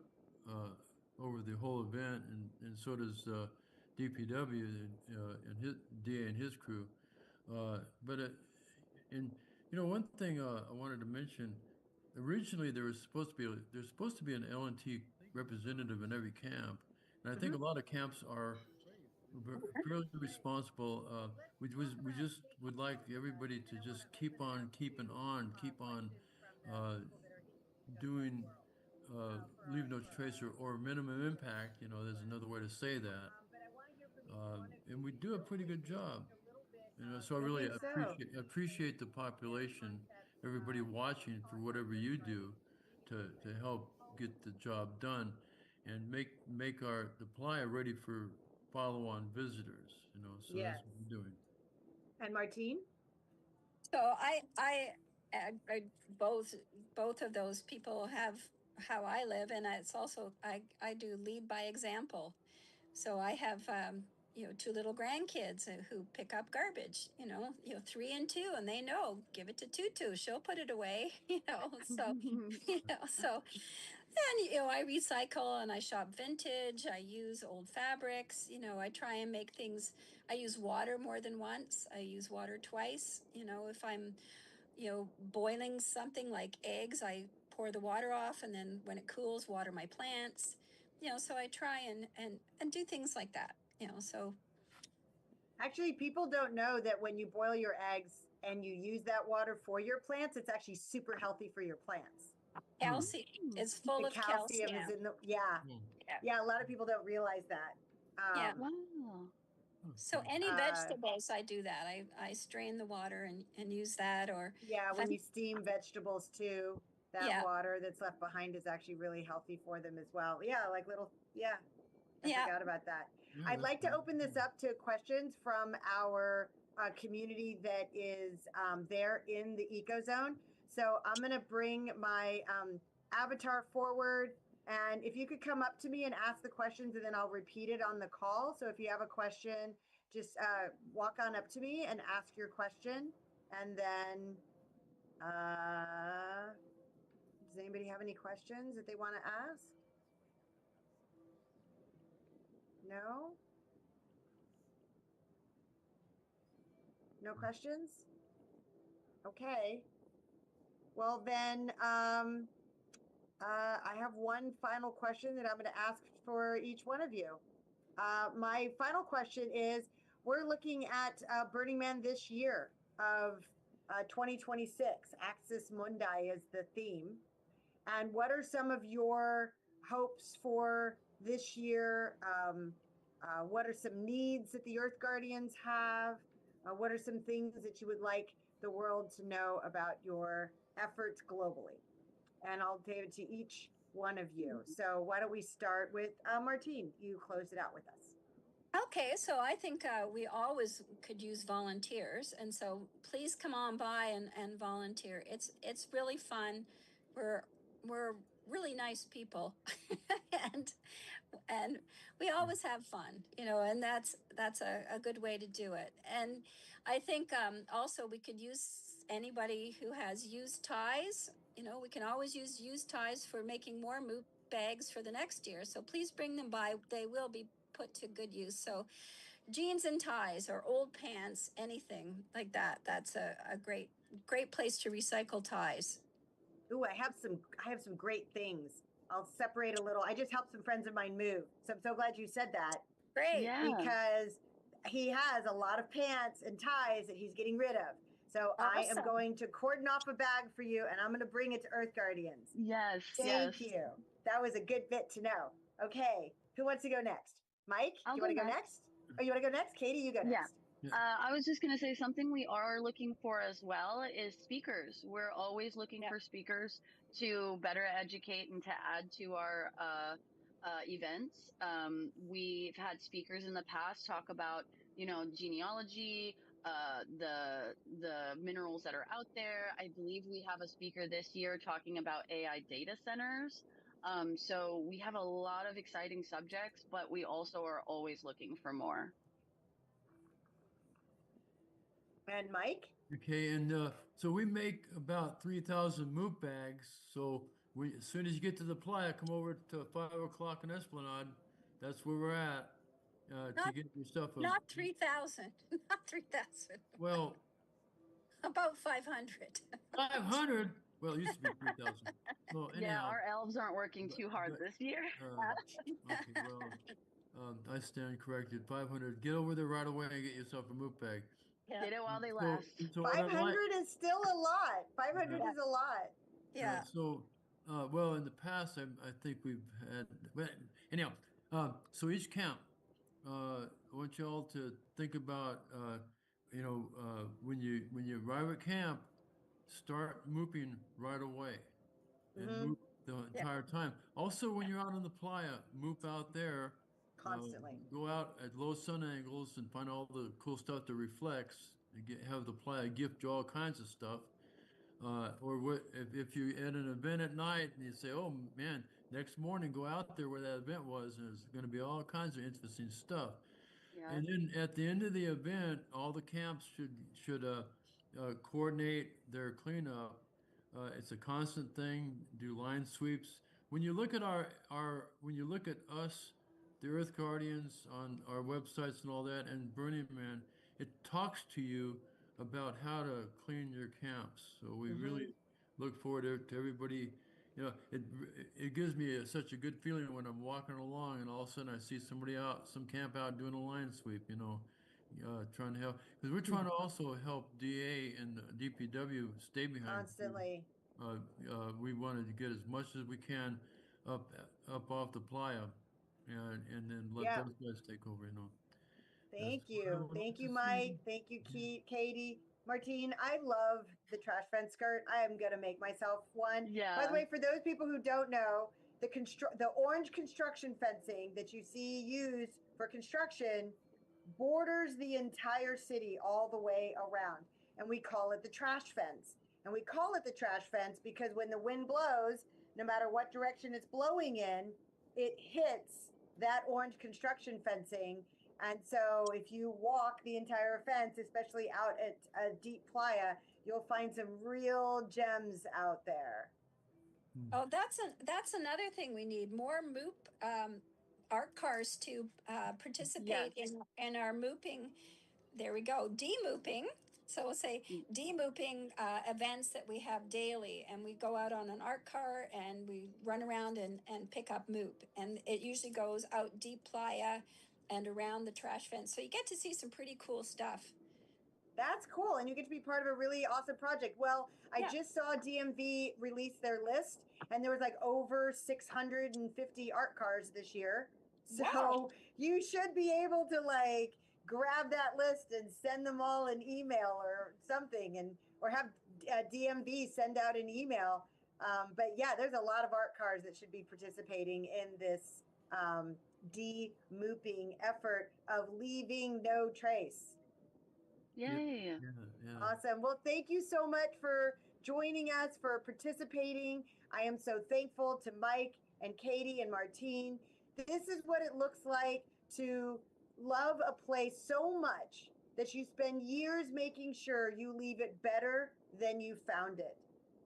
over the whole event, and so does DPW and his DA and his crew. But and one thing I wanted to mention, originally there's supposed to be an L&T representative in every camp, and I think a lot of camps are fairly responsible. We just would like everybody to just keep on keeping on, keep on doing leave no trace, or minimum impact. There's another way to say that, and we do a pretty good job. So I I really think so. appreciate the population, everybody watching, for whatever you do to help get the job done and make the playa ready for follow-on visitors. So Yes. that's what we're doing. And Martine? So I both of those people have how I live, and it's also I do lead by example. So I have 2 little grandkids who pick up garbage. 3 and 2, and they know, give it to Tutu, she'll put it away. So so. And I recycle and I shop vintage. I use old fabrics. I try and make things. I use water more than once. I use water twice. If I'm boiling something like eggs, I pour the water off, and then when it cools, water my plants. So I try and do things like that. So Actually, people don't know that when you boil your eggs and you use that water for your plants, it's actually super healthy for your plants. calcium is full The of calcium is in the, yeah, a lot of people don't realize that. Yeah. Wow. So any vegetables, I do that. I strain the water and use that, or Yeah, when you steam vegetables too, that Yeah. water that's left behind is actually really healthy for them as well. Yeah, like little, I Yeah. forgot about that. Yeah, I'd that's like to good. open this up to questions from our community that is there in the eco zone. So I'm going to bring my avatar forward, and if you could come up to me and ask the questions, and then I'll repeat it on the call. So if you have a question, just walk on up to me and ask your question. And then does anybody have any questions that they want to ask? No? No questions? Okay. Well, then I have one final question that I'm going to ask for each one of you. My final question is, we're looking at Burning Man this year of 2026. Axis Mundi is the theme. And what are some of your hopes for this year? What are some needs that the Earth Guardians have? What are some things that you would like the world to know about your efforts globally? And I'll give it to each one of you. So why don't we start with Martine? You close it out with us. Okay, so I think we always could use volunteers, and so please come on by and volunteer. It's really fun. We're really nice people, and we always have fun, and that's a good way to do it. And I think also we could use anybody who has used ties. We can always use used ties for making more bags for the next year. So please bring them by. They will be put to good use. So jeans and ties or old pants, anything like that. That's a great place to recycle ties. Ooh, I have some great things. I'll separate a little. I just helped some friends of mine move. So I'm so glad you said that. Great. Yeah. Because he has a lot of pants and ties that he's getting rid of. So I am Awesome. going to cordon off a bag for you, and I'm going to bring it to Earth Guardians. Yes. Thank Yes. you. That was a good bit to know. Okay, who wants to go next? Mike, I'll do you want to go go next? Oh, you want to go next? Katie, you go Yeah. next. I was just going to say something we are looking for as well is speakers. We're always looking for speakers to better educate and to add to our events. We've had speakers in the past talk about, genealogy, the minerals that are out there. I believe we have a speaker this year talking about AI data centers. So we have a lot of exciting subjects, but we also are always looking for more. And Mike? Okay, and so we make about 3,000 moop bags. So as soon as you get to the playa, come over to 5 o'clock in Esplanade. That's where we're at to get your stuff. Not 3,000. Not 3,000. Well, about 500. 500. Well, it used to be 3,000. Well, anyhow. Yeah, our elves aren't working too hard this year. Okay, well, I stand corrected. 500. Get over there right away and get yourself a moop bag. Get it while they last. So what I 500 is still a lot. 500 is a lot. Yeah. Well, in the past, I think we've had, but anyhow, so each camp, I want you all to think about, when you arrive at camp, start mooping right away, and moop the entire time. Also, when you're out on the playa, moop out there. Constantly. Go out at low sun angles and find all the cool stuff that reflects. And have the playa gift you all kinds of stuff. Or if you're at an event at night and you say, "Oh man, next morning go out there where that event was, and there's going to be all kinds of interesting stuff." Yeah. And then at the end of the event, all the camps should coordinate their cleanup. It's a constant thing. Do line sweeps. When you look at when you look at us, the Earth Guardians on our websites and all that, and Burning Man, it talks to you about how to clean your camps. So we really look forward to everybody. It gives me such a good feeling when I'm walking along and all of a sudden I see somebody out, some camp out doing a line sweep, trying to help. Because we're trying to also help DA and DPW stay behind. Constantly. We wanted to get as much as we can up off the playa and then let those guys take over, Thank you. Thank you, Mike. Thank you, Katie. Martine, I love the trash fence skirt. I am going to make myself one. Yeah. By the way, for those people who don't know, the orange construction fencing that you see used for construction borders the entire city all the way around. And we call it the trash fence. And we call it the trash fence because when the wind blows, no matter what direction it's blowing in, it hits that orange construction fencing. And so if you walk the entire fence, especially out at a deep playa, you'll find some real gems out there. Oh, that's another thing we need. More moop art cars to participate in our mooping. There we go. De-mooping. So we'll say de-mooping events that we have daily, and we go out on an art car and we run around and pick up moop. And it usually goes out deep playa and around the trash fence. So you get to see some pretty cool stuff. That's cool. And you get to be part of a really awesome project. Well, I just saw DMV release their list, and there was like over 650 art cars this year. So you should be able to grab that list and send them all an email or something, or have DMV send out an email. But yeah, there's a lot of art cars that should be participating in this de-mooping effort of leaving no trace. Yay. Yeah. Awesome. Well, thank you so much for joining us, for participating. I am so thankful to Mike and Katie and Martine. This is what it looks like to love a place so much that you spend years making sure you leave it better than you found it.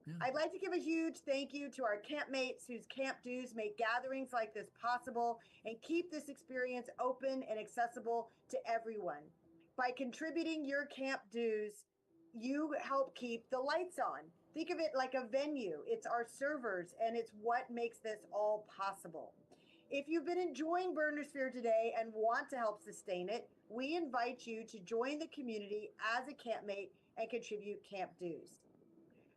Yeah. I'd like to give a huge thank you to our campmates whose camp dues make gatherings like this possible and keep this experience open and accessible to everyone. By contributing your camp dues, you help keep the lights on. Think of it like a venue. It's our servers, and it's what makes this all possible. If you've been enjoying Burnersphere today and want to help sustain it, we invite you to join the community as a campmate and contribute camp dues.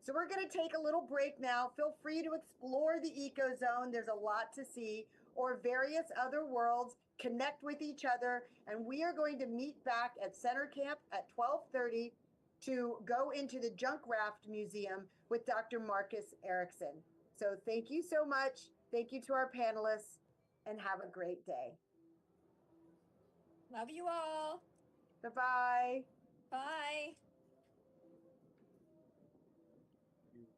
So we're going to take a little break now. Feel free to explore the eco zone. There's a lot to see, or various other worlds. Connect with each other, and we are going to meet back at Center Camp at 12:30 to go into the Junk Raft Museum with Dr. Marcus Erickson. So thank you so much. Thank you to our panelists, and have a great day. Love you all. Bye-bye. Bye.